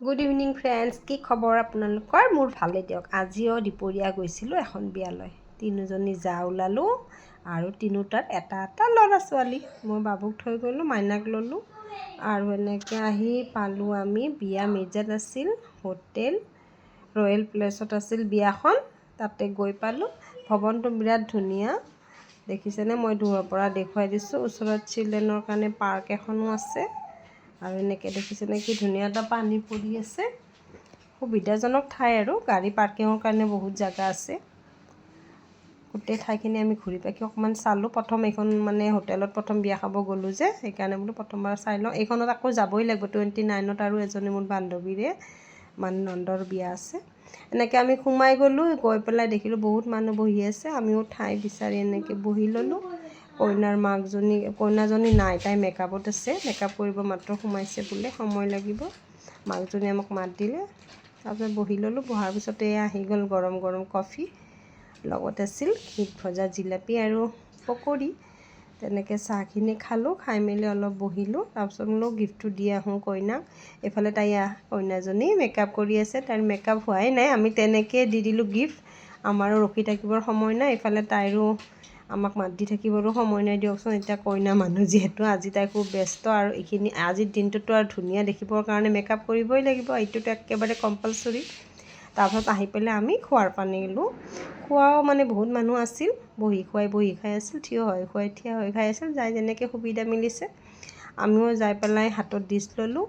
Good evening friends, কি খবৰ আপোনালোকৰ? মোৰ ভালেই দিয়ক। আজিও দুপৰীয়া গৈছিলোঁ এখন বিয়ালৈ। তিনিজনী জা ওলালোঁ আৰু তিনিওটাত এটা এটা ল'ৰা ছোৱালী। মই বাবুক থৈ গ'লোঁ, মাইনাক ল'লোঁ আৰু এনেকৈ আহি পালোঁ আমি বিয়া মেজাত আছিল, হোটেল ৰয়েল প্লেছত আছিল বিয়াখন। তাতে গৈ পালোঁ। ভৱনটো বিৰাট ধুনীয়া, দেখিছেনে? মই দূৰৰ পৰা দেখুৱাই দিছোঁ। ওচৰত চিলড্ৰেনৰ কাৰণে পাৰ্ক এখনো আছে আৰু এনেকৈ দেখিছেনে কি ধুনীয়া এটা পানী পৰি আছে। সুবিধাজনক ঠাই আৰু গাড়ী পাৰ্কিঙৰ কাৰণে বহুত জেগা আছে। গোটেই ঠাইখিনি আমি ঘূৰি পাকি অকণমান চালোঁ। প্ৰথম এইখন হোটেলত প্ৰথম বিয়া খাব গ'লোঁ যে, সেইকাৰণে বোলো প্ৰথমবাৰ চাই লওঁ। এইখনত আকৌ যাবই লাগিব 29ত আৰু এজনী মোৰ বান্ধৱীৰে নন্দৰ বিয়া আছে। এনেকৈ আমি সোমাই গ'লোঁ। গৈ পেলাই দেখিলোঁ বহুত মানুহ বহি আছে। আমিও ঠাই বিচাৰি এনেকৈ বহি ল'লোঁ। কইনাজনী নাই, তাই মেকআপত আছে। মেকআপ কৰিব মাত্ৰ সোমাইছে বোলে, সময় লাগিব। মাকজনী আমাক মাত দিলে, তাৰপিছত বহি ল'লোঁ। বহাৰ পিছতে আহি গ'ল গৰম গৰম কফি, লগত আছিল ঘিত ভজা জিলাপি আৰু পকৰি। তেনেকৈ চাহখিনি খালোঁ, খাই মেলি অলপ বহিলোঁ। তাৰপিছত বোলো গিফ্টটো দি আহোঁ কইনাক। এইফালে কইনাজনী মেকআপ কৰি আছে, তাইৰ মেকআপ হোৱাই নাই। আমি তেনেকৈ দি দিলোঁ গিফ্ট। আমাৰো ৰখি থাকিবৰ সময় নাই, এইফালে তাইৰো আমাক মাত দি থাকিবৰো সময় নাই দিয়কচোন। এতিয়া কইনা মানুহ যিহেতু, আজি তাই খুব ব্যস্ত আৰু এইখিনি আজিৰ দিনটোতো আৰু ধুনীয়া দেখিবৰ কাৰণে মেকআপ কৰিবই লাগিব, এইটোতো একেবাৰে কম্পালচৰি। তাৰপিছত আহি পেলাই আমি খোৱাৰ পানী ল'লোঁ। খোৱাও বহুত মানুহ আছিল, বহি খাই আছিল, থিয় হৈ খাই আছিল, যাই যেনেকৈ সুবিধা মিলিছে। আমিও যাই পেলাই হাতত ডিছ ল'লোঁ।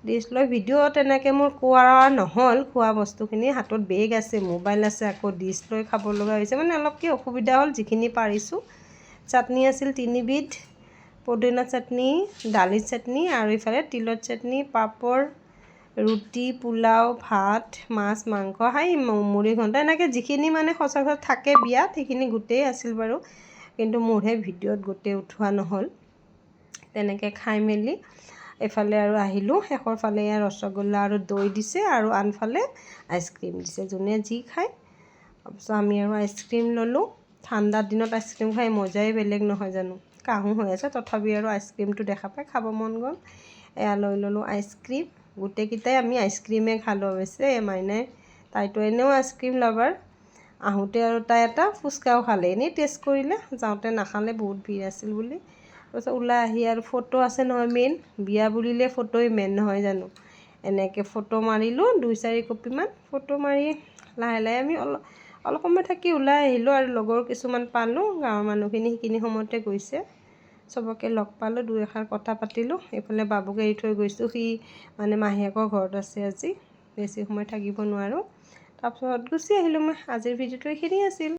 ডিছ লৈ ভিডিঅ' তেনেকৈ মোৰ কৰা নহ'ল। খোৱা বস্তুখিনি হাতত বেগ আছে, মোবাইল আছে, আকৌ ডিছ লৈ খাব লগা হৈছে, অলপ কি অসুবিধা হ'ল। যিখিনি পাৰিছোঁ। চাটনি আছিল 3বিধ, পদিনা চাটনি, দালিৰ চাটনি আৰু ইফালে তিলৰ চাটনি, পাপৰ, ৰুটি, পোলাও, ভাত, মাছ, মাংস, মুড়ি ঘণ্টা, এনেকৈ যিখিনি সচৰাচৰ থাকে বিয়াত সেইখিনি গোটেই আছিল বাৰু। কিন্তু মোৰহে ভিডিঅ'ত গোটেই উঠোৱা নহ'ল। তেনেকৈ খাই মেলি এইফালে আৰু আহিলোঁ। শেষৰ ফালে ৰসগোল্লা আৰু দৈ দিছে আৰু আনফালে আইচক্ৰীম দিছে, যোনে যি খায়। তাৰপিছত আমি আৰু আইচক্ৰীম ল'লোঁ। ঠাণ্ডাৰ দিনত আইচক্ৰীম খাই মজাই বেলেগ নহয় জানো? কাহো হৈ আছে, তথাপি আৰু আইচক্ৰীমটো দেখা পাই খাব মন গ'ল। এয়া লৈ ল'লোঁ আইচক্ৰীম। গোটেইকেইটাই আমি আইচক্ৰীমে খালোঁ অৱশ্যে। মাইনাই, তাইতো এনেও আইচক্ৰীম লাভাৰ। আহোঁতে আৰু তাই এটা ফুচকাও খালে, এনেই টেষ্ট কৰিলে, যাওঁতে নাখালে, বহুত ভিৰ আছিল বুলি। তাৰপিছত ওলাই আহি আৰু ফটো আছে নহয় মেইন, বিয়া বুলিলে ফটোই মেইন নহয় জানো? এনেকৈ ফটো মাৰিলোঁ 2-4 কপিমান। ফটো মাৰি লাহে লাহে আমি অলপ সময় থাকি ওলাই আহিলোঁ আৰু লগৰ কিছুমান পালোঁ। গাঁৱৰ মানুহখিনি সেইখিনি সময়তে গৈছে, চবকে লগ পালোঁ, 2 এষাৰ কথা পাতিলোঁ। এইফালে বাবুক এৰি থৈ গৈছোঁ, সি মাহীয়েকৰ ঘৰত আছে আজি, বেছি সময় থাকিব নোৱাৰোঁ। তাৰপিছত গুচি আহিলোঁ মই। আজিৰ ভিডিঅ'টো এইখিনি আছিল।